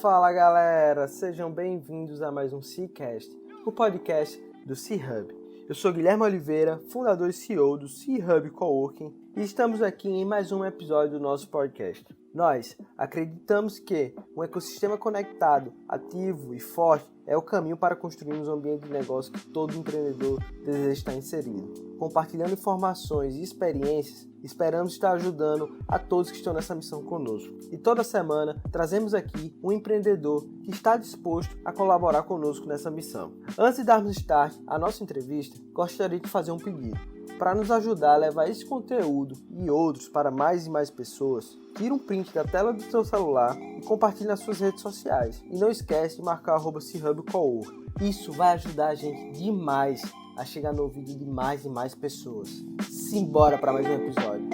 Fala galera, sejam bem-vindos a mais um C-Cast, o podcast do C-Hub. Eu sou Guilherme Oliveira, fundador e CEO do C-Hub Coworking e estamos aqui em mais um episódio do nosso podcast. Nós acreditamos que um ecossistema conectado, ativo e forte é o caminho para construirmos um ambiente de negócio que todo empreendedor deseja estar inserido. Compartilhando informações e experiências, esperamos estar ajudando a todos que estão nessa missão conosco. E toda semana trazemos aqui um empreendedor que está disposto a colaborar conosco nessa missão. Antes de darmos start à nossa entrevista, gostaria de fazer um pedido. Para nos ajudar a levar esse conteúdo e outros para mais e mais pessoas, tira um print da tela do seu celular e compartilhe nas suas redes sociais. E não esquece de marcar @chubcowork. Isso vai ajudar a gente demais a chegar no ouvido de mais e mais pessoas. Simbora para mais um episódio.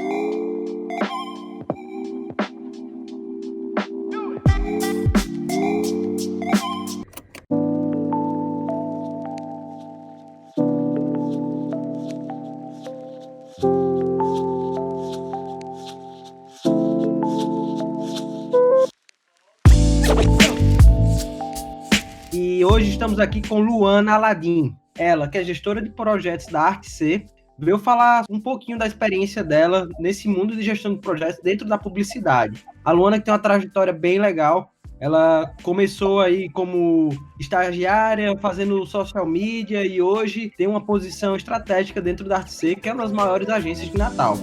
E hoje estamos aqui com Luana Aladim. Ela, que é gestora de projetos da Artc, veio falar um pouquinho da experiência dela nesse mundo de gestão de projetos dentro da publicidade. A Luana que tem uma trajetória bem legal. Ela começou aí como estagiária, fazendo social media e hoje tem uma posição estratégica dentro da Artc, que é uma das maiores agências de Natal.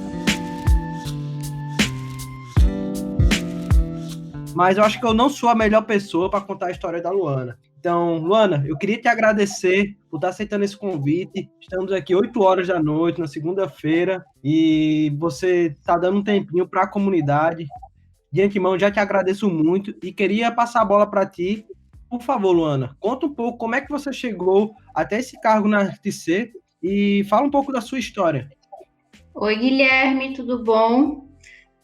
Mas eu acho que eu não sou a melhor pessoa para contar a história da Luana. Então, Luana, eu queria te agradecer por estar aceitando esse convite. Estamos aqui 8 horas da noite, na segunda-feira, e você está dando um tempinho para a comunidade. De antemão, já te agradeço muito e queria passar a bola para ti. Por favor, Luana, conta um pouco como é que você chegou até esse cargo na Artc e fala um pouco da sua história. Oi, Guilherme, tudo bom?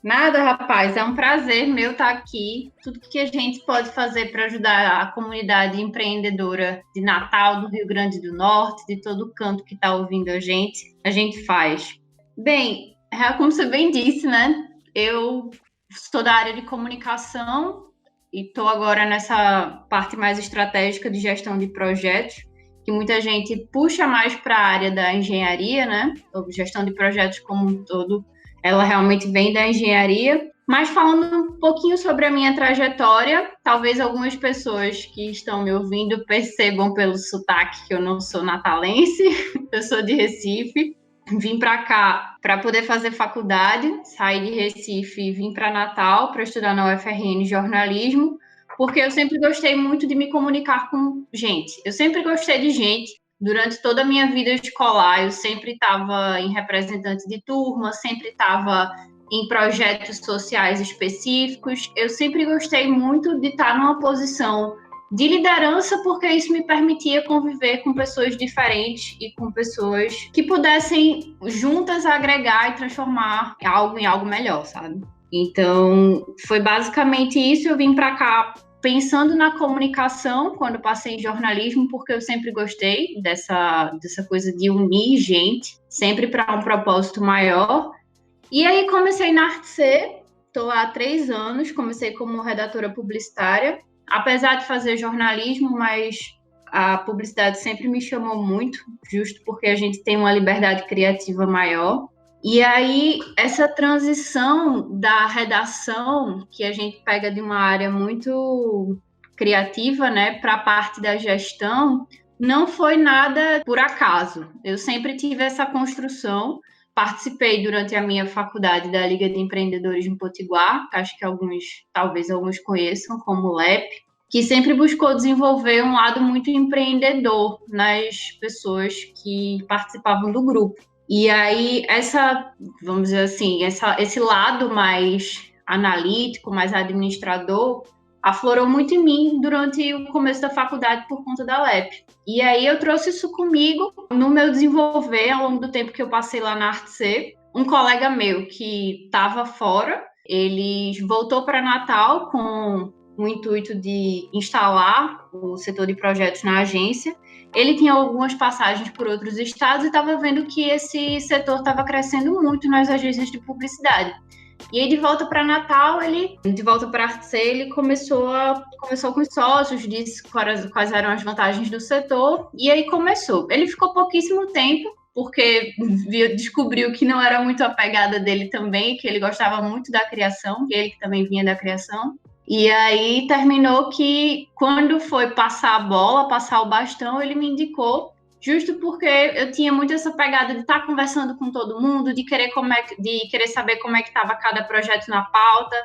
Nada, rapaz, é um prazer meu estar aqui. Tudo que a gente pode fazer para ajudar a comunidade empreendedora de Natal, do Rio Grande do Norte, de todo canto que está ouvindo a gente faz. Bem, como você bem disse, né? Eu sou da área de comunicação e estou agora nessa parte mais estratégica de gestão de projetos, que muita gente puxa mais para a área da engenharia, né? Ou gestão de projetos como um todo. Ela realmente vem da engenharia, mas falando um pouquinho sobre a minha trajetória, talvez algumas pessoas que estão me ouvindo percebam pelo sotaque que eu não sou natalense, eu sou de Recife. Vim para cá para poder fazer faculdade, saí de Recife e vim para Natal para estudar na UFRN jornalismo, porque eu sempre gostei muito de me comunicar com gente. Eu sempre gostei de gente. Durante toda a minha vida escolar, eu sempre estava em representante de turma, sempre estava em projetos sociais específicos. Eu sempre gostei muito de estar numa posição de liderança, porque isso me permitia conviver com pessoas diferentes e com pessoas que pudessem juntas agregar e transformar algo em algo melhor, sabe? Então, foi basicamente isso. Eu vim para cá pensando na comunicação, quando passei em jornalismo, porque eu sempre gostei dessa coisa de unir gente, sempre para um propósito maior. E aí comecei na Artc, estou há 3 anos, comecei como redatora publicitária, apesar de fazer jornalismo, mas a publicidade sempre me chamou muito, justo porque a gente tem uma liberdade criativa maior. E aí, essa transição da redação, que a gente pega de uma área muito criativa, né, para a parte da gestão, não foi nada por acaso. Eu sempre tive essa construção, participei durante a minha faculdade da Liga de Empreendedores no Potiguar, que acho que talvez alguns conheçam, como o LEP, que sempre buscou desenvolver um lado muito empreendedor nas pessoas que participavam do grupo. E aí, vamos dizer assim, esse lado mais analítico, mais administrador, aflorou muito em mim durante o começo da faculdade por conta da LEP. E aí eu trouxe isso comigo no meu desenvolver, ao longo do tempo que eu passei lá na Artc. Um colega meu que estava fora, ele voltou para Natal com o intuito de instalar o setor de projetos na agência. Ele tinha algumas passagens por outros estados e estava vendo que esse setor estava crescendo muito nas agências de publicidade. E aí, de volta para Natal, de volta para Arce, ele começou com os sócios, disse quais eram as vantagens do setor, e aí começou. Ele ficou pouquíssimo tempo, porque descobriu que não era muito a pegada dele também, que ele gostava muito da criação, ele que também vinha da criação. E aí terminou que, quando foi passar a bola, passar o bastão, ele me indicou, justo porque eu tinha muito essa pegada de estar conversando com todo mundo, de querer saber como é que estava cada projeto na pauta,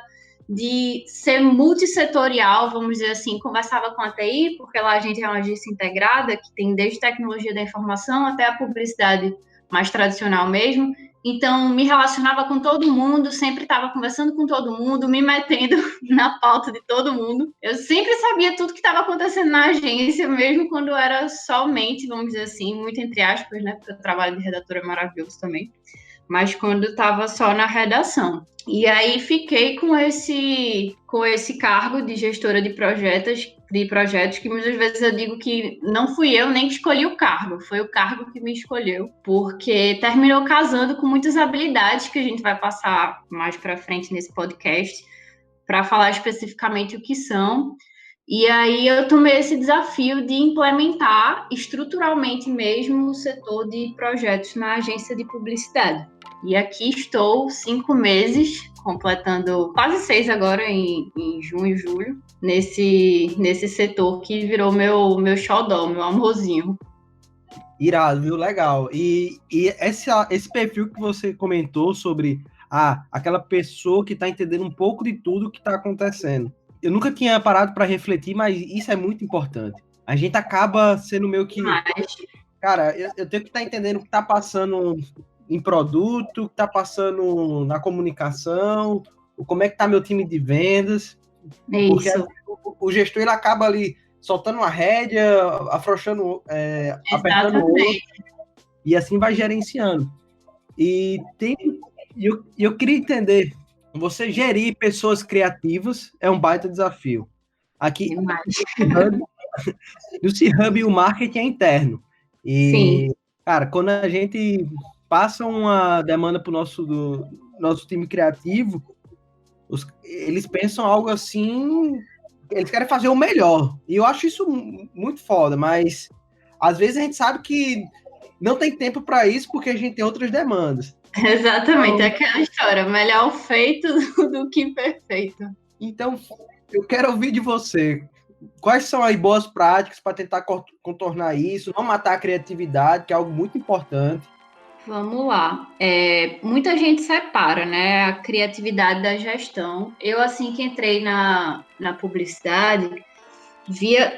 de ser multissetorial, vamos dizer assim. Conversava com a TI, porque lá a gente é uma agência integrada, que tem desde tecnologia da informação até a publicidade mais tradicional mesmo. Então, me relacionava com todo mundo, sempre estava conversando com todo mundo, me metendo na pauta de todo mundo. Eu sempre sabia tudo que estava acontecendo na agência, mesmo quando era somente, vamos dizer assim, muito entre aspas, né? Porque o trabalho de redatora é maravilhoso também. Mas quando estava só na redação. E aí fiquei com esse cargo de gestora de projetos, que muitas vezes eu digo que não fui eu nem que escolhi o cargo, foi o cargo que me escolheu, porque terminou casando com muitas habilidades que a gente vai passar mais para frente nesse podcast, para falar especificamente o que são. E aí eu tomei esse desafio de implementar estruturalmente mesmo o setor de projetos na agência de publicidade. E aqui estou 5 meses, completando quase 6 agora em junho, julho, nesse setor que virou meu xodó, meu amorzinho. Irado, viu? Legal. E esse perfil que você comentou sobre aquela pessoa que está entendendo um pouco de tudo que está acontecendo. Eu nunca tinha parado para refletir, mas isso é muito importante. A gente acaba sendo meio que... Cara, eu tenho que estar entendendo o que está passando em produto, o que está passando na comunicação, como é que está meu time de vendas. Porque o gestor ele acaba ali soltando uma rédea, afrouxando, apertando o outro, e assim vai gerenciando. E eu queria entender, você gerir pessoas criativas é um baita desafio. Aqui no C-Hub o marketing é interno. E, sim, cara, quando a gente passa uma demanda para o nosso time criativo, eles pensam algo assim, eles querem fazer o melhor. E eu acho isso muito foda, mas às vezes a gente sabe que não tem tempo para isso porque a gente tem outras demandas. Exatamente, é aquela história, melhor feito do que perfeito. Então, eu quero ouvir de você. Quais são as boas práticas para tentar contornar isso, não matar a criatividade, que é algo muito importante? Vamos lá. Muita gente separa, né, a criatividade da gestão. Eu, assim que entrei na publicidade,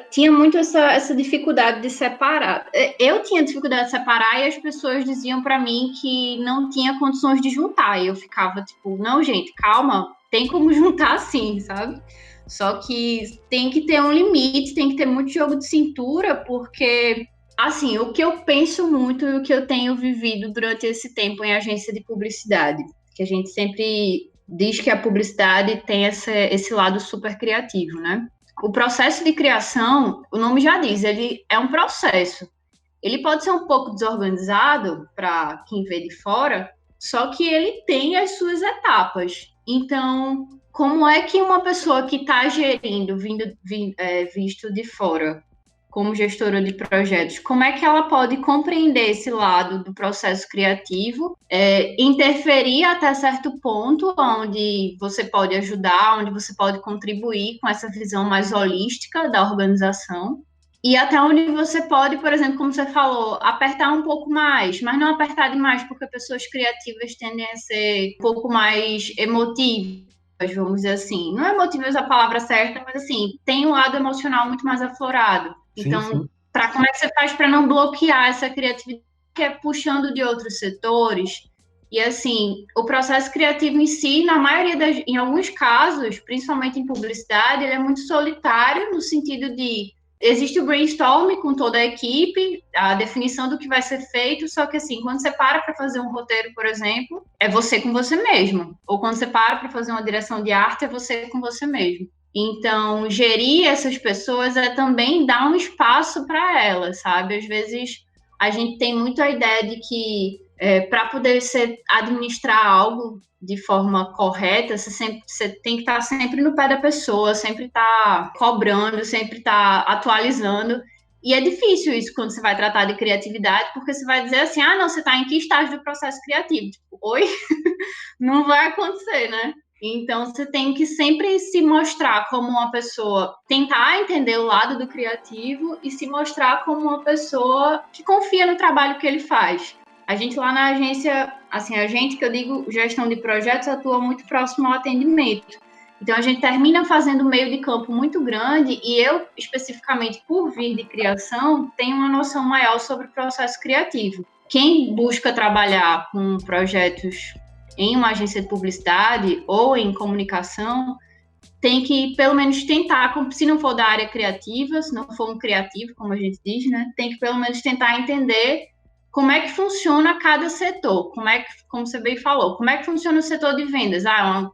tinha muito essa dificuldade de separar. Eu tinha dificuldade de separar e as pessoas diziam para mim que não tinha condições de juntar. E eu ficava tipo, não, gente, calma, tem como juntar sim, sabe? Só que tem que ter um limite, tem que ter muito jogo de cintura, porque, assim, o que eu penso muito e o que eu tenho vivido durante esse tempo em agência de publicidade, que a gente sempre diz que a publicidade tem esse lado super criativo, né? O processo de criação, o nome já diz, ele é um processo. Ele pode ser um pouco desorganizado para quem vê de fora, só que ele tem as suas etapas. Então, como é que uma pessoa que está gerindo, visto de fora, como gestora de projetos, como é que ela pode compreender esse lado do processo criativo, interferir até certo ponto, onde você pode ajudar, onde você pode contribuir com essa visão mais holística da organização, e até onde você pode, por exemplo, como você falou, apertar um pouco mais, mas não apertar demais, porque pessoas criativas tendem a ser um pouco mais emotivas, vamos dizer assim. Não emotivas a palavra certa, mas assim, tem um lado emocional muito mais aflorado. Então, como é que você faz para não bloquear essa criatividade que é puxando de outros setores? E assim, o processo criativo em si, em alguns casos, principalmente em publicidade, ele é muito solitário no sentido de existe o brainstorm com toda a equipe, a definição do que vai ser feito, só que assim, quando você para fazer um roteiro, por exemplo, é você com você mesmo. Ou quando você para fazer uma direção de arte, é você com você mesmo. Então, gerir essas pessoas é também dar um espaço para elas, sabe? Às vezes, a gente tem muito a ideia de que Para poder administrar algo de forma correta, você tem que estar sempre no pé da pessoa, sempre estar cobrando, sempre estar atualizando. E é difícil isso quando você vai tratar de criatividade, porque você vai dizer assim, não, você está em que estágio do processo criativo? Tipo, oi? Não vai acontecer, né? Então, você tem que sempre se mostrar como uma pessoa, tentar entender o lado do criativo e se mostrar como uma pessoa que confia no trabalho que ele faz. A gente lá na agência, assim, a gente que eu digo, gestão de projetos, atua muito próximo ao atendimento. Então, a gente termina fazendo um meio de campo muito grande e eu, especificamente por vir de criação, tenho uma noção maior sobre o processo criativo. Quem busca trabalhar com projetos em uma agência de publicidade ou em comunicação, tem que pelo menos tentar, se não for da área criativa, se não for um criativo, como a gente diz, né, tem que pelo menos tentar entender como é que funciona cada setor, como você bem falou, como é que funciona o setor de vendas.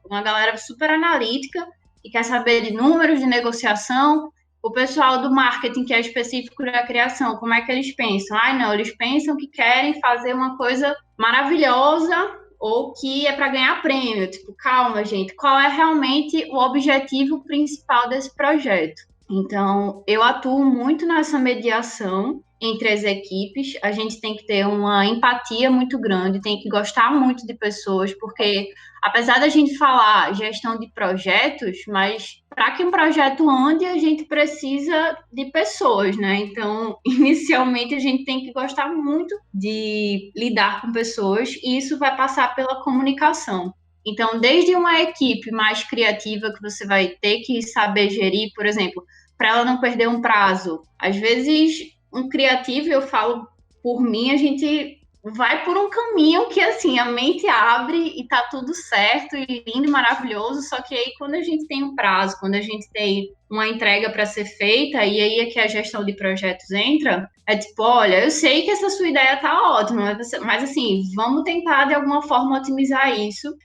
Uma galera super analítica e quer saber de números de negociação. O pessoal do marketing, que é específico da criação, como é que eles pensam? Não, eles pensam que querem fazer uma coisa maravilhosa ou que é para ganhar prêmio. Tipo, calma, gente, qual é realmente o objetivo principal desse projeto? Então, eu atuo muito nessa mediação entre as equipes. A gente tem que ter uma empatia muito grande, tem que gostar muito de pessoas, porque apesar da gente falar gestão de projetos, mas para que um projeto ande, a gente precisa de pessoas, né? Então, inicialmente, a gente tem que gostar muito de lidar com pessoas, e isso vai passar pela comunicação. Então, desde uma equipe mais criativa que você vai ter que saber gerir, por exemplo, para ela não perder um prazo. Às vezes, um criativo, eu falo por mim, a gente vai por um caminho que, assim, a mente abre e tá tudo certo e lindo e maravilhoso, só que aí quando a gente tem um prazo, quando a gente tem uma entrega para ser feita, e aí é que a gestão de projetos entra, é tipo, olha, eu sei que essa sua ideia tá ótima, mas assim, vamos tentar de alguma forma otimizar isso,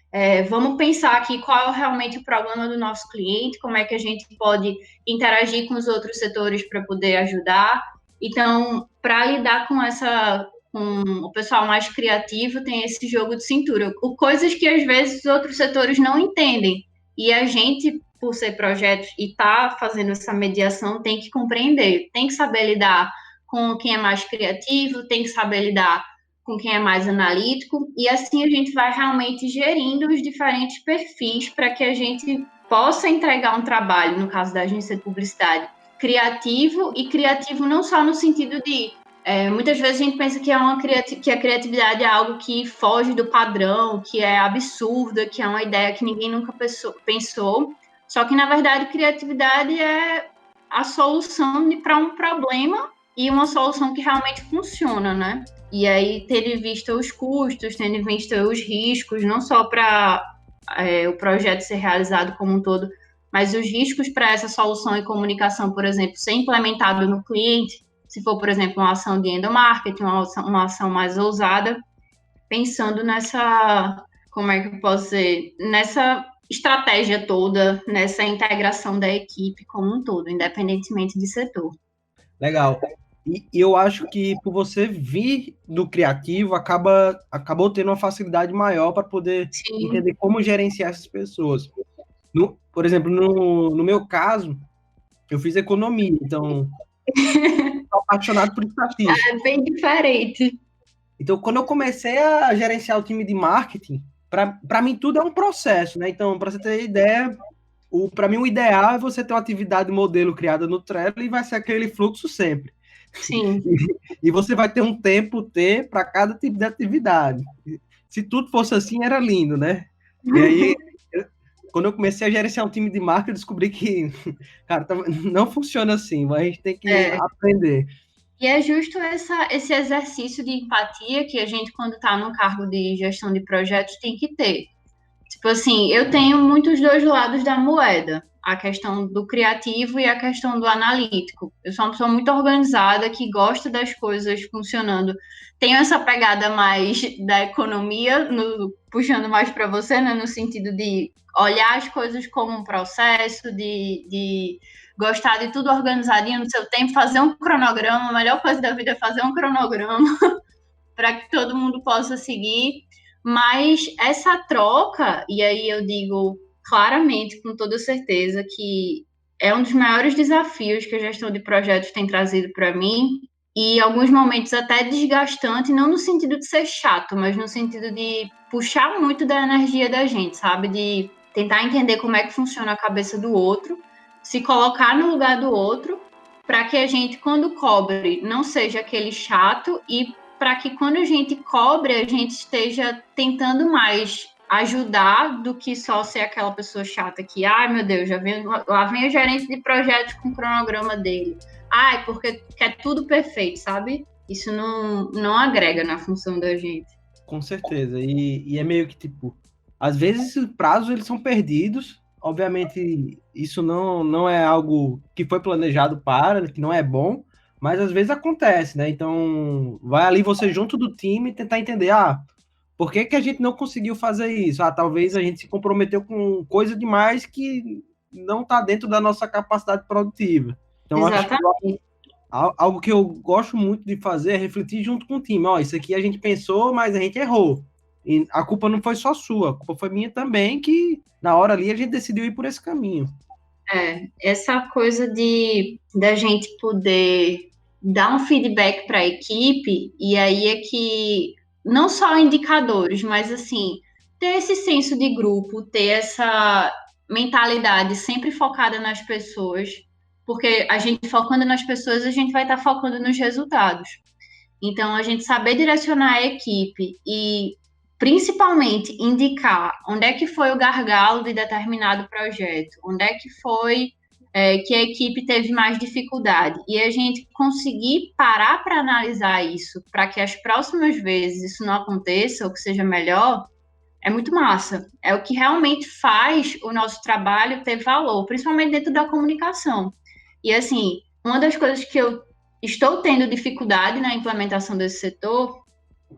vamos pensar aqui qual é realmente o problema do nosso cliente, como é que a gente pode interagir com os outros setores para poder ajudar. Então, para lidar com o pessoal mais criativo, tem esse jogo de cintura. Coisas que às vezes os outros setores não entendem. E a gente, por ser projetos e tá fazendo essa mediação, tem que compreender, tem que saber lidar com quem é mais criativo, tem que saber lidar com quem é mais analítico, e assim a gente vai realmente gerindo os diferentes perfis para que a gente possa entregar um trabalho, no caso da agência de publicidade, criativo, e criativo não só no sentido de muitas vezes a gente pensa que que a criatividade é algo que foge do padrão, que é absurda, que é uma ideia que ninguém nunca pensou. Só que, na verdade, criatividade é a solução para um problema, e uma solução que realmente funciona, né? E aí, tendo em vista os custos, tendo em vista os riscos, não só para o projeto ser realizado como um todo, mas os riscos para essa solução e comunicação, por exemplo, ser implementado no cliente, se for, por exemplo, uma ação de endomarketing, uma ação mais ousada, pensando nessa, como é que eu posso dizer, nessa estratégia toda, nessa integração da equipe como um todo, independentemente de setor. Legal. E eu acho que por você vir do criativo, acabou tendo uma facilidade maior para poder entender como gerenciar essas pessoas. Por exemplo, no meu caso, eu fiz economia, então sou apaixonado por estatística. É bem diferente. Então, quando eu comecei a gerenciar o time de marketing, para mim tudo é um processo, né? Então, para você ter ideia, para mim o ideal é você ter uma atividade modelo criada no Trello e vai ser aquele fluxo sempre. Sim. E você vai ter um tempo para cada tipo de atividade. Se tudo fosse assim, era lindo, né? E aí, quando eu comecei a gerenciar um time de marketing, eu descobri que, cara, não funciona assim, mas a gente tem que aprender. E é justo esse exercício de empatia que a gente, quando está no cargo de gestão de projetos, tem que ter. Tipo assim, eu tenho muitos dois lados da moeda, a questão do criativo e a questão do analítico. Eu sou uma pessoa muito organizada, que gosta das coisas funcionando. Tenho essa pegada mais da economia, puxando mais para você, né, no sentido de olhar as coisas como um processo, de gostar de tudo organizadinho no seu tempo, fazer um cronograma. A melhor coisa da vida é fazer um cronograma. para que todo mundo possa seguir. Mas essa troca, e aí eu digo claramente, com toda certeza, que é um dos maiores desafios que a gestão de projetos tem trazido para mim, e em alguns momentos até desgastante, não no sentido de ser chato, mas no sentido de puxar muito da energia da gente, sabe? De tentar entender como é que funciona a cabeça do outro, se colocar no lugar do outro, para que a gente, quando cobre, não seja aquele chato e para que quando a gente cobre, a gente esteja tentando mais ajudar do que só ser aquela pessoa chata que, ai meu Deus, lá vem o gerente de projetos com o cronograma dele. Ai, porque quer tudo perfeito, sabe? Isso não agrega na função da gente. Com certeza. E é meio que tipo, às vezes os prazos eles são perdidos. Obviamente, isso não é algo que foi planejado para, que não é bom, mas às vezes acontece, né? Então, vai ali você junto do time tentar entender, por que que a gente não conseguiu fazer isso? Talvez a gente se comprometeu com coisa demais que não está dentro da nossa capacidade produtiva. Então, acho que Exatamente. algo que eu gosto muito de fazer é refletir junto com o time. Isso aqui a gente pensou, mas a gente errou. E a culpa não foi só sua, a culpa foi minha também, que na hora ali a gente decidiu ir por esse caminho. Essa coisa da gente poder dar um feedback para a equipe, e aí é que não só indicadores, mas assim, ter esse senso de grupo, ter essa mentalidade sempre focada nas pessoas, porque a gente focando nas pessoas, a gente vai estar focando nos resultados. Então, a gente saber direcionar a equipe e, principalmente, indicar onde é que foi o gargalo de determinado projeto, onde é que foi que a equipe teve mais dificuldade. E a gente conseguir parar para analisar isso, para que as próximas vezes isso não aconteça, ou que seja melhor, é muito massa. É o que realmente faz o nosso trabalho ter valor, principalmente dentro da comunicação. E, assim, uma das coisas que eu estou tendo dificuldade na implementação desse setor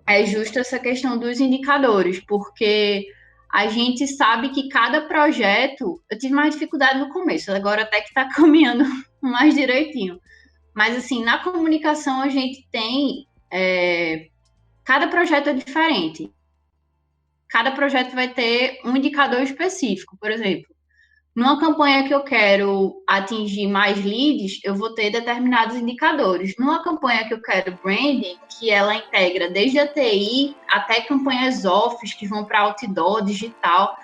é justo essa questão dos indicadores, porque a gente sabe que cada projeto, eu tive mais dificuldade no começo, agora até que está caminhando mais direitinho. Mas, assim, na comunicação a gente tem. Cada projeto é diferente. Cada projeto vai ter um indicador específico. Por exemplo, numa campanha que eu quero atingir mais leads, eu vou ter determinados indicadores. Numa campanha que eu quero branding, que ela integra desde a TI até campanhas offs que vão para outdoor, digital,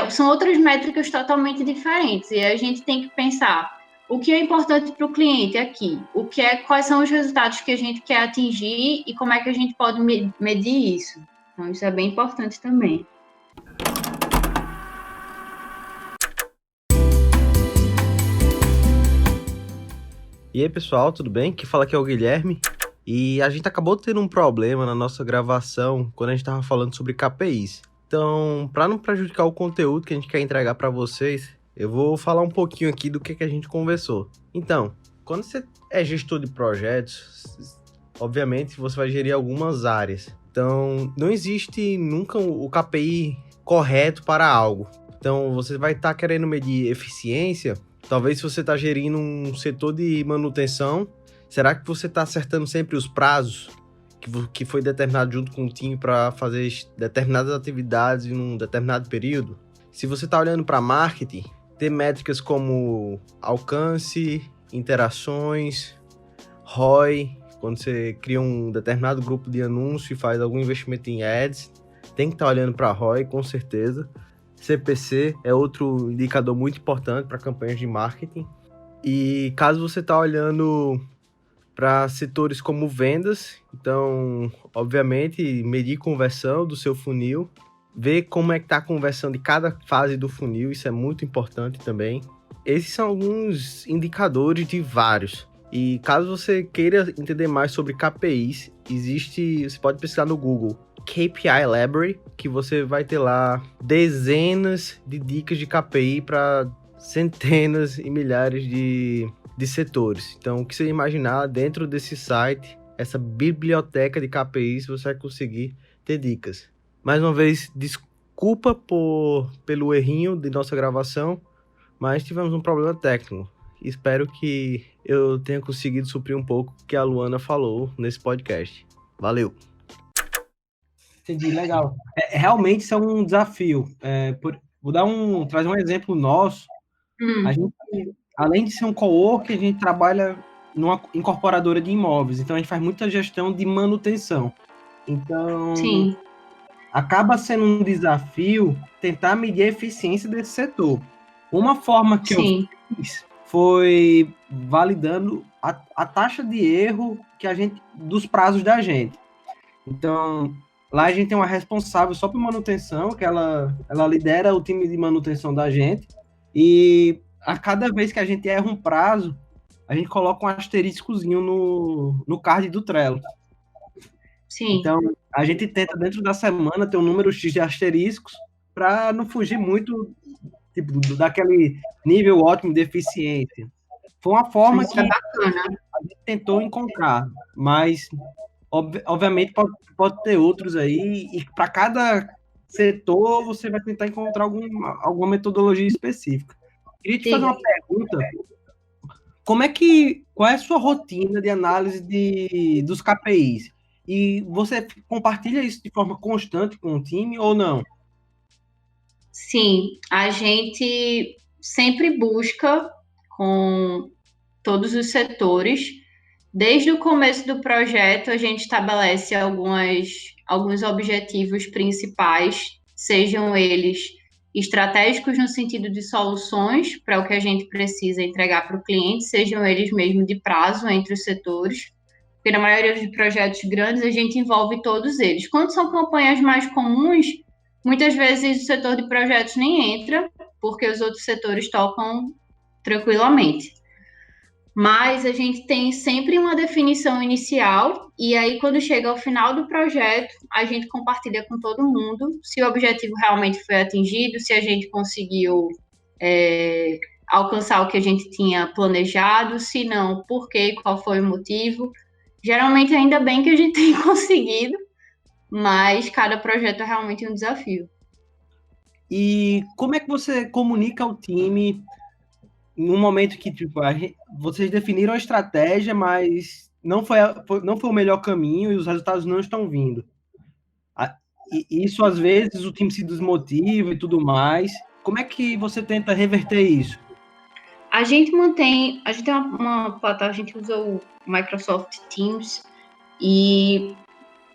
são outras métricas totalmente diferentes. E a gente tem que pensar o que é importante para o cliente aqui, quais são os resultados que a gente quer atingir e como é que a gente pode medir isso. Então, isso é bem importante também. E aí, pessoal, tudo bem? Quem fala aqui é o Guilherme. E a gente acabou tendo um problema na nossa gravação quando a gente estava falando sobre KPIs. Então, para não prejudicar o conteúdo que a gente quer entregar para vocês, eu vou falar um pouquinho aqui do que a gente conversou. Então, quando você é gestor de projetos, obviamente você vai gerir algumas áreas. Então, não existe nunca o KPI correto para algo. Então, você vai estar querendo medir eficiência. Talvez se você está gerindo um setor de manutenção, será que você está acertando sempre os prazos que foi determinado junto com o time para fazer determinadas atividades em um determinado período? Se você está olhando para marketing, ter métricas como alcance, interações, ROI, quando você cria um determinado grupo de anúncio e faz algum investimento em ads, tem que estar olhando para ROI, com certeza. CPC é outro indicador muito importante para campanhas de marketing. E caso você está olhando para setores como vendas, então, obviamente, medir conversão do seu funil, ver como é que está a conversão de cada fase do funil, isso é muito importante também. Esses são alguns indicadores de vários. E caso você queira entender mais sobre KPIs, você pode pesquisar no Google KPI Library, que você vai ter lá dezenas de dicas de KPI para centenas e milhares de setores. Então, o que você imaginar dentro desse site, essa biblioteca de KPIs, você vai conseguir ter dicas. Mais uma vez, desculpa pelo errinho de nossa gravação, mas tivemos um problema técnico. Espero que eu tenha conseguido suprir um pouco o que a Luana falou nesse podcast. Valeu! Entendi, legal. Realmente isso é um desafio. Trazer um exemplo nosso. A gente, além de ser um coworking, a gente trabalha numa incorporadora de imóveis. Então, a gente faz muita gestão de manutenção. Então, Sim, acaba sendo um desafio tentar medir a eficiência desse setor. Uma forma que eu sim, fiz foi validando a taxa de erro dos prazos da gente. Então, lá a gente tem uma responsável só por manutenção, que ela lidera o time de manutenção da gente, e a cada vez que a gente erra um prazo, a gente coloca um asteriscozinho no card do Trello. sim. Então, a gente tenta, dentro da semana, ter um número X de asteriscos para não fugir muito tipo, daquele nível ótimo de eficiência. Foi uma forma Isso é que bacana. a gente tentou encontrar, mas, obviamente, pode ter outros aí, e para cada setor você vai tentar encontrar alguma metodologia específica. Queria te fazer Diga. uma pergunta. Qual é a sua rotina de análise dos KPIs? E você compartilha isso de forma constante com o time ou não? Sim, a gente sempre busca com todos os setores. Desde o começo do projeto, a gente estabelece alguns objetivos principais, sejam eles estratégicos no sentido de soluções para o que a gente precisa entregar para o cliente, sejam eles mesmo de prazo entre os setores. Porque na maioria dos projetos grandes a gente envolve todos eles. Quando são campanhas mais comuns, muitas vezes o setor de projetos nem entra, porque os outros setores tocam tranquilamente. Mas a gente tem sempre uma definição inicial, e aí, quando chega ao final do projeto, a gente compartilha com todo mundo se o objetivo realmente foi atingido, se a gente conseguiu alcançar o que a gente tinha planejado, se não, por quê, qual foi o motivo. Geralmente, ainda bem que a gente tem conseguido, mas cada projeto é realmente um desafio. E como é que você comunica ao time no momento que tipo, vocês definiram a estratégia, mas não foi o melhor caminho e os resultados não estão vindo? E isso, às vezes, o time se desmotiva e tudo mais. Como é que você tenta reverter isso? A gente tem uma plataforma, a gente usa o Microsoft Teams e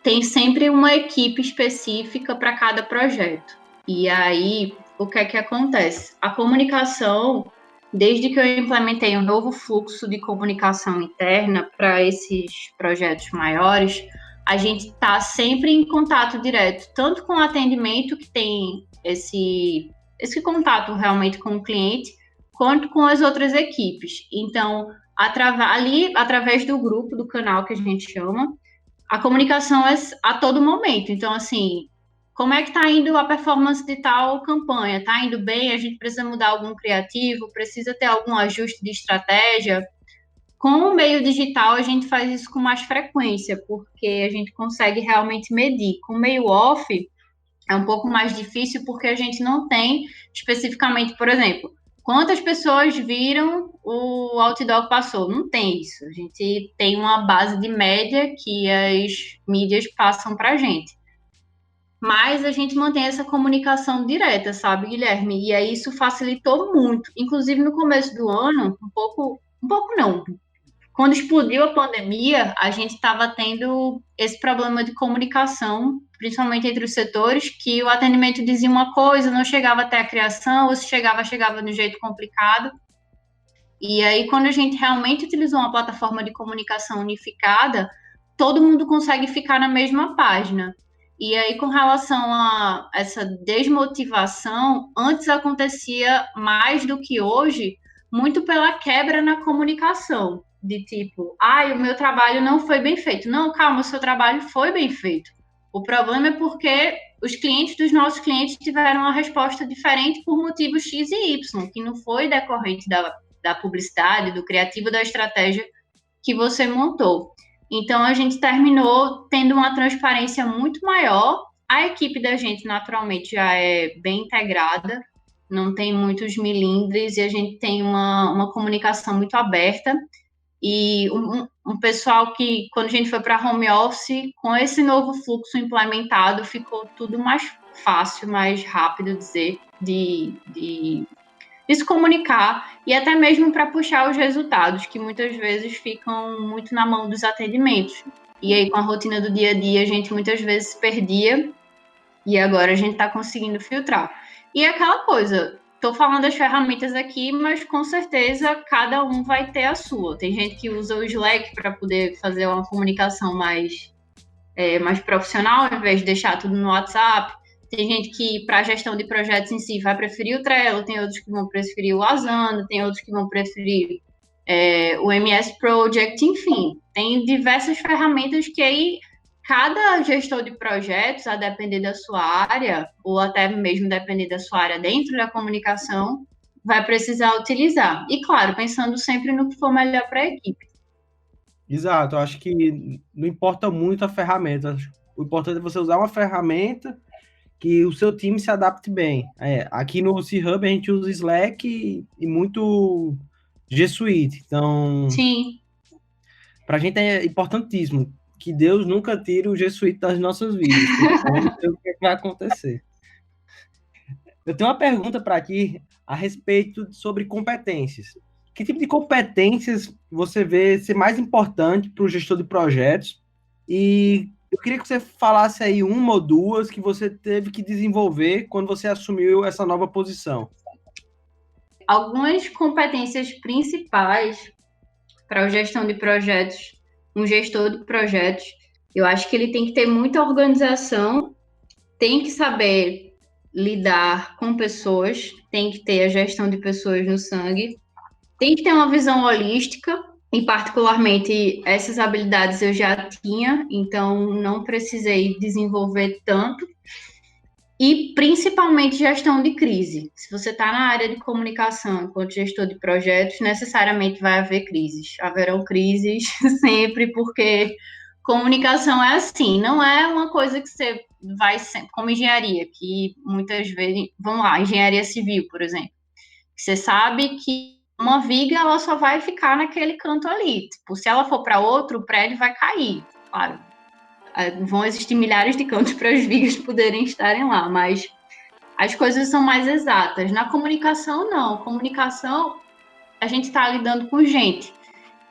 tem sempre uma equipe específica para cada projeto. E aí, o que é que acontece? A comunicação, desde que eu implementei um novo fluxo de comunicação interna para esses projetos maiores, a gente está sempre em contato direto, tanto com o atendimento, que tem esse contato realmente com o cliente, quanto com as outras equipes. Então, através do grupo, do canal que a gente chama, a comunicação é a todo momento. Então, assim, como é que está indo a performance de tal campanha? Está indo bem? A gente precisa mudar algum criativo? Precisa ter algum ajuste de estratégia? Com o meio digital, a gente faz isso com mais frequência, porque a gente consegue realmente medir. Com o meio off, é um pouco mais difícil, porque a gente não tem especificamente, por exemplo, quantas pessoas viram o outdoor que passou? Não tem isso. A gente tem uma base de média que as mídias passam para a gente. Mas a gente mantém essa comunicação direta, sabe, Guilherme? E aí isso facilitou muito. Inclusive, no começo do ano, um pouco não. Quando explodiu a pandemia, a gente estava tendo esse problema de comunicação, principalmente entre os setores, que o atendimento dizia uma coisa, não chegava até a criação, ou se chegava, chegava de um jeito complicado. E aí, quando a gente realmente utilizou uma plataforma de comunicação unificada, todo mundo consegue ficar na mesma página. E aí, com relação a essa desmotivação, antes acontecia mais do que hoje, muito pela quebra na comunicação, de tipo, o meu trabalho não foi bem feito. Não, calma, o seu trabalho foi bem feito. O problema é porque os clientes dos nossos clientes tiveram uma resposta diferente por motivos X e Y, que não foi decorrente da publicidade, do criativo, da estratégia que você montou. Então, a gente terminou tendo uma transparência muito maior. A equipe da gente, naturalmente, já é bem integrada, não tem muitos milindres, e a gente tem uma comunicação muito aberta. E um pessoal que, quando a gente foi para home office, com esse novo fluxo implementado, ficou tudo mais fácil, mais rápido de se comunicar e até mesmo para puxar os resultados, que muitas vezes ficam muito na mão dos atendimentos. E aí, com a rotina do dia a dia, a gente muitas vezes se perdia e agora a gente está conseguindo filtrar. E é aquela coisa, estou falando das ferramentas aqui, mas com certeza cada um vai ter a sua. Tem gente que usa o Slack para poder fazer uma comunicação mais profissional, ao invés de deixar tudo no WhatsApp. Tem gente que, para a gestão de projetos em si, vai preferir o Trello, tem outros que vão preferir o Asana, tem outros que vão preferir o MS Project, enfim. Tem diversas ferramentas que aí cada gestor de projetos, a depender da sua área, ou até mesmo depender da sua área dentro da comunicação, vai precisar utilizar. E, claro, pensando sempre no que for melhor para a equipe. Exato, eu acho que não importa muito a ferramenta. O importante é você usar uma ferramenta que o seu time se adapte bem. Aqui no C-Hub a gente usa Slack e muito G Suite. Então, sim, para a gente é importantíssimo que Deus nunca tire o G Suite das nossas vidas. Não sei o que vai acontecer. Eu tenho uma pergunta para aqui a respeito sobre competências. Que tipo de competências você vê ser mais importante para o gestor de projetos? E eu queria que você falasse aí uma ou duas que você teve que desenvolver quando você assumiu essa nova posição. Algumas competências principais para a gestão de projetos, um gestor de projetos, eu acho que ele tem que ter muita organização, tem que saber lidar com pessoas, tem que ter a gestão de pessoas no sangue, tem que ter uma visão holística, e particularmente essas habilidades eu já tinha, então não precisei desenvolver tanto. E principalmente gestão de crise. Se você está na área de comunicação enquanto gestor de projetos, necessariamente vai haver crises. Haverão crises sempre, porque comunicação é assim, não é uma coisa que você vai sempre, como engenharia, que muitas vezes, vamos lá, engenharia civil, por exemplo. Você sabe que uma viga ela só vai ficar naquele canto ali. Tipo, se ela for para outro, o prédio vai cair. Claro, vão existir milhares de cantos para as vigas poderem estarem lá, mas as coisas são mais exatas. Na comunicação, não. Comunicação, a gente está lidando com gente.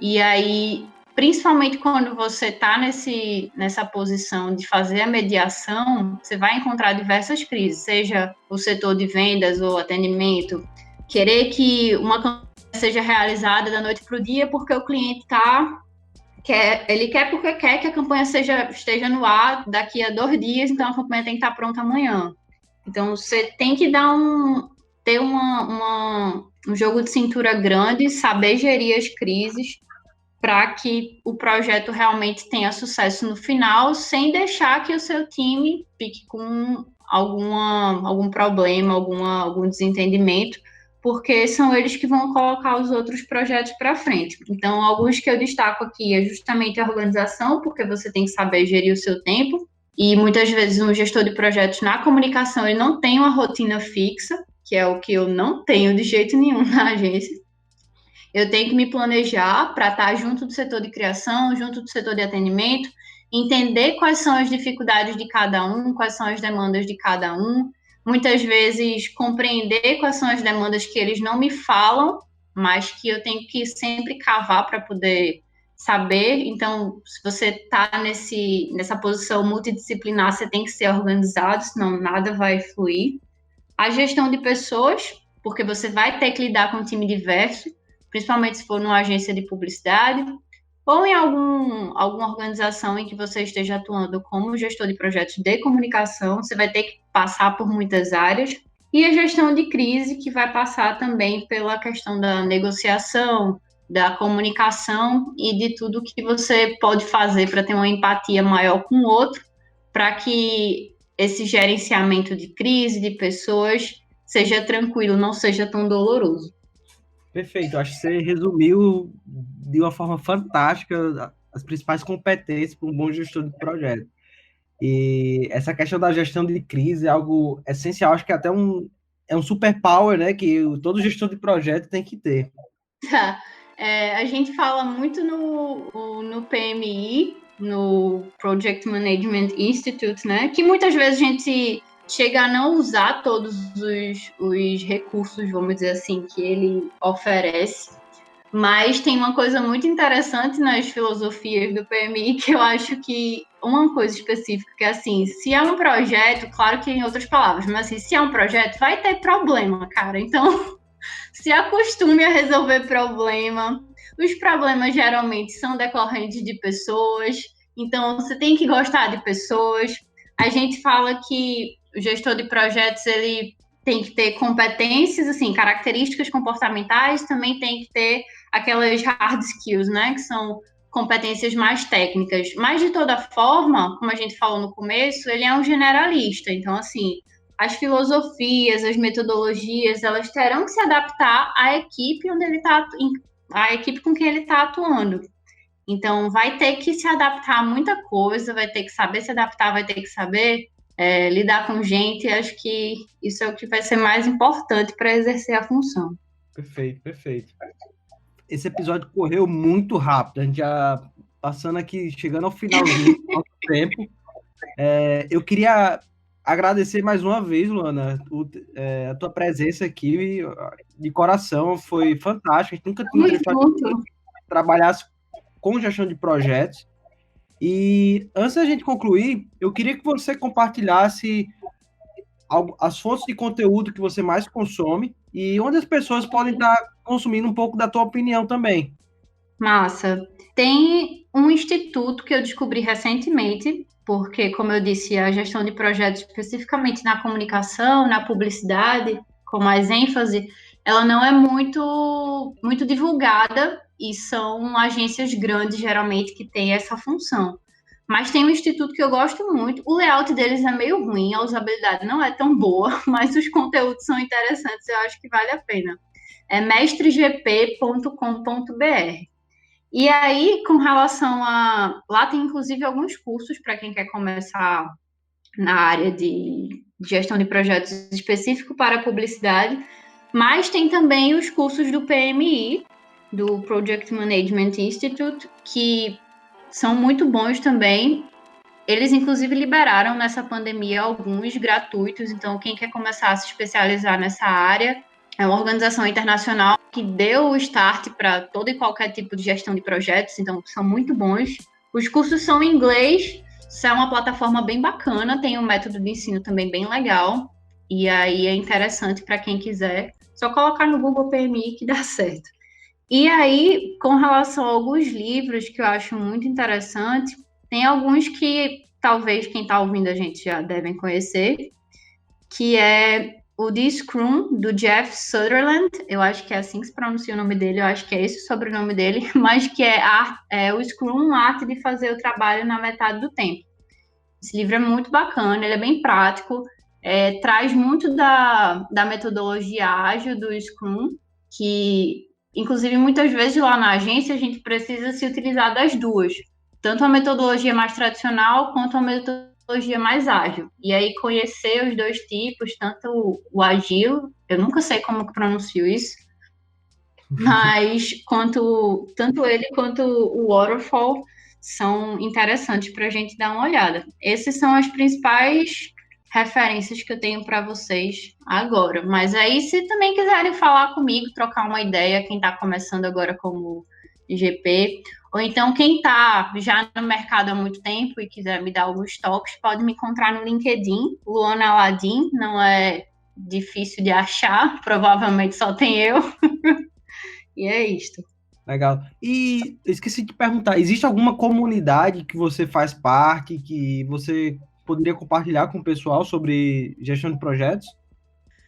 E aí, principalmente quando você está nessa posição de fazer a mediação, você vai encontrar diversas crises, seja o setor de vendas ou atendimento, querer que uma campanha seja realizada da noite para o dia porque o cliente ele quer porque quer que a campanha esteja no ar daqui a 2 dias, então a campanha tem que estar pronta amanhã. Então, você tem que ter um jogo de cintura grande, saber gerir as crises para que o projeto realmente tenha sucesso no final, sem deixar que o seu time fique com algum problema, algum desentendimento, porque são eles que vão colocar os outros projetos para frente. Então, alguns que eu destaco aqui é justamente a organização, porque você tem que saber gerir o seu tempo, e muitas vezes um gestor de projetos na comunicação, ele não tem uma rotina fixa, que é o que eu não tenho de jeito nenhum na agência. Eu tenho que me planejar para estar junto do setor de criação, junto do setor de atendimento, entender quais são as dificuldades de cada um, quais são as demandas de cada um, muitas vezes compreender quais são as demandas que eles não me falam, mas que eu tenho que sempre cavar para poder saber. Então, se você está nessa posição multidisciplinar, você tem que ser organizado, senão nada vai fluir. A gestão de pessoas, porque você vai ter que lidar com um time diverso, principalmente se for numa agência de publicidade, ou em alguma organização em que você esteja atuando como gestor de projetos de comunicação, você vai ter que passar por muitas áreas. E a gestão de crise, que vai passar também pela questão da negociação, da comunicação e de tudo que você pode fazer para ter uma empatia maior com o outro, para que esse gerenciamento de crise, de pessoas, seja tranquilo, não seja tão doloroso. Perfeito, acho que você resumiu de uma forma fantástica as principais competências para um bom gestor de projeto. E essa questão da gestão de crise é algo essencial, acho que até um superpower, né, que todo gestor de projeto tem que ter. A gente fala muito no PMI, no Project Management Institute, né? Que muitas vezes a gente chega a não usar todos os recursos, vamos dizer assim, que ele oferece. Mas tem uma coisa muito interessante nas filosofias do PMI que eu acho que uma coisa específica que é assim, se é um projeto, claro que em outras palavras, mas assim, se é um projeto, vai ter problema, cara. Então, se acostume a resolver problema. Os problemas geralmente são decorrentes de pessoas, então você tem que gostar de pessoas. A gente fala que o gestor de projetos ele tem que ter competências, assim, características comportamentais, também tem que ter aquelas hard skills, né, que são competências mais técnicas. Mas de toda forma, como a gente falou no começo, ele é um generalista. Então, assim, as filosofias, as metodologias, elas terão que se adaptar à equipe onde ele está, à equipe com quem ele está atuando. Então, vai ter que se adaptar a muita coisa, vai ter que saber se adaptar, vai ter que saber lidar com gente. Acho que isso é o que vai ser mais importante para exercer a função. Perfeito, perfeito. Esse episódio correu muito rápido, a gente já passando aqui, chegando ao finalzinho do nosso tempo. Eu queria agradecer mais uma vez, Luana, a tua presença aqui, de coração, foi fantástico. A gente nunca tinha entrevistado que trabalhasse com gestão de projetos. E antes da gente concluir, eu queria que você compartilhasse as fontes de conteúdo que você mais consome e onde as pessoas podem estar consumindo um pouco da tua opinião também. Massa. Tem um instituto que eu descobri recentemente, porque, como eu disse, a gestão de projetos, especificamente na comunicação, na publicidade, com mais ênfase, ela não é muito divulgada e são agências grandes, geralmente, que têm essa função. Mas tem um instituto que eu gosto muito. O layout deles é meio ruim, a usabilidade não é tão boa, mas os conteúdos são interessantes, eu acho que vale a pena. É mestregp.com.br. E aí, com relação a... Lá tem, inclusive, alguns cursos para quem quer começar na área de gestão de projetos específico para publicidade, mas tem também os cursos do PMI, do Project Management Institute, que são muito bons também. Eles, inclusive, liberaram nessa pandemia alguns gratuitos, então quem quer começar a se especializar nessa área, é uma organização internacional que deu o start para todo e qualquer tipo de gestão de projetos, então são muito bons. Os cursos são em inglês, isso é uma plataforma bem bacana, tem um método de ensino também bem legal, e aí é interessante para quem quiser, só colocar no Google PMI que dá certo. E aí, com relação a alguns livros que eu acho muito interessante, tem alguns que talvez quem está ouvindo a gente já devem conhecer, que é o The Scrum, do Jeff Sutherland, eu acho que é assim que se pronuncia o nome dele, eu acho que é esse o sobrenome dele, mas que é o Scrum, a arte de fazer o trabalho na metade do tempo. Esse livro é muito bacana, ele é bem prático, traz muito da metodologia ágil do Scrum, que, inclusive, muitas vezes lá na agência a gente precisa se utilizar das duas, tanto a metodologia mais tradicional quanto a metodologia mais ágil. E aí conhecer os dois tipos, tanto o ágil, eu nunca sei como que pronuncio isso, mas tanto ele quanto o waterfall são interessantes para a gente dar uma olhada. Essas são as principais referências que eu tenho para vocês agora. Mas aí, se também quiserem falar comigo, trocar uma ideia, quem está começando agora como GP, ou então quem está já no mercado há muito tempo e quiser me dar alguns toques, pode me encontrar no LinkedIn, Luana Aladim, não é difícil de achar, provavelmente só tem eu. E é isto. Legal. E eu esqueci de perguntar, existe alguma comunidade que você faz parte, que você poderia compartilhar com o pessoal sobre gestão de projetos?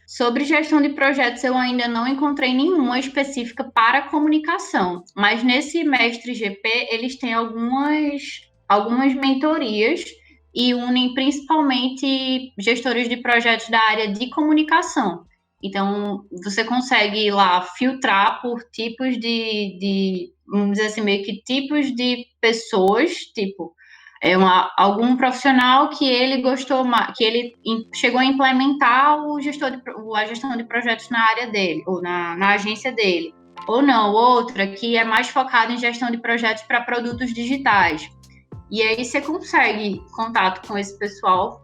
Sobre gestão de projetos, eu ainda não encontrei nenhuma específica para comunicação, mas nesse Mestre GP, eles têm algumas mentorias e unem principalmente gestores de projetos da área de comunicação. Então, você consegue ir lá filtrar por tipos vamos dizer assim, meio que tipos de pessoas, tipo, algum profissional que ele gostou, que ele chegou a implementar a gestão de projetos na área dele, ou na agência dele. ou não, outra que é mais focada em gestão de projetos para produtos digitais. E aí você consegue contato com esse pessoal,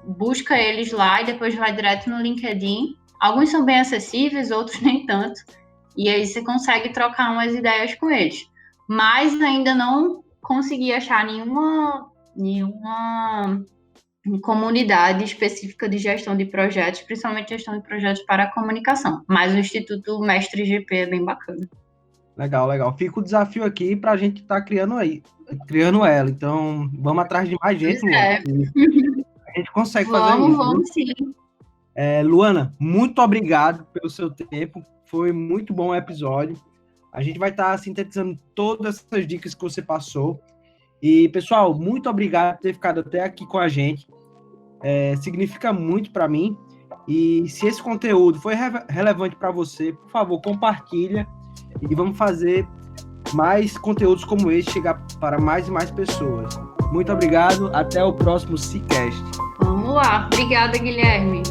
busca eles lá e depois vai direto no LinkedIn. Alguns são bem acessíveis, outros nem tanto. E aí você consegue trocar umas ideias com eles. Mas ainda não consegui achar nenhuma comunidade específica de gestão de projetos, principalmente gestão de projetos para a comunicação. Mas o Instituto Mestre GP é bem bacana. Legal, legal. Fica o desafio aqui para a gente estar criando ela. Então, vamos atrás de mais gente, Luana. A gente consegue fazer isso. Vamos sim. Luana, muito obrigado pelo seu tempo. Foi muito bom o episódio. A gente vai estar sintetizando todas essas dicas que você passou. E, pessoal, muito obrigado por ter ficado até aqui com a gente. Significa muito para mim. E se esse conteúdo foi relevante para você, por favor, compartilha. E vamos fazer mais conteúdos como esse chegar para mais e mais pessoas. Muito obrigado. Até o próximo Seacast. Vamos lá. Obrigada, Guilherme.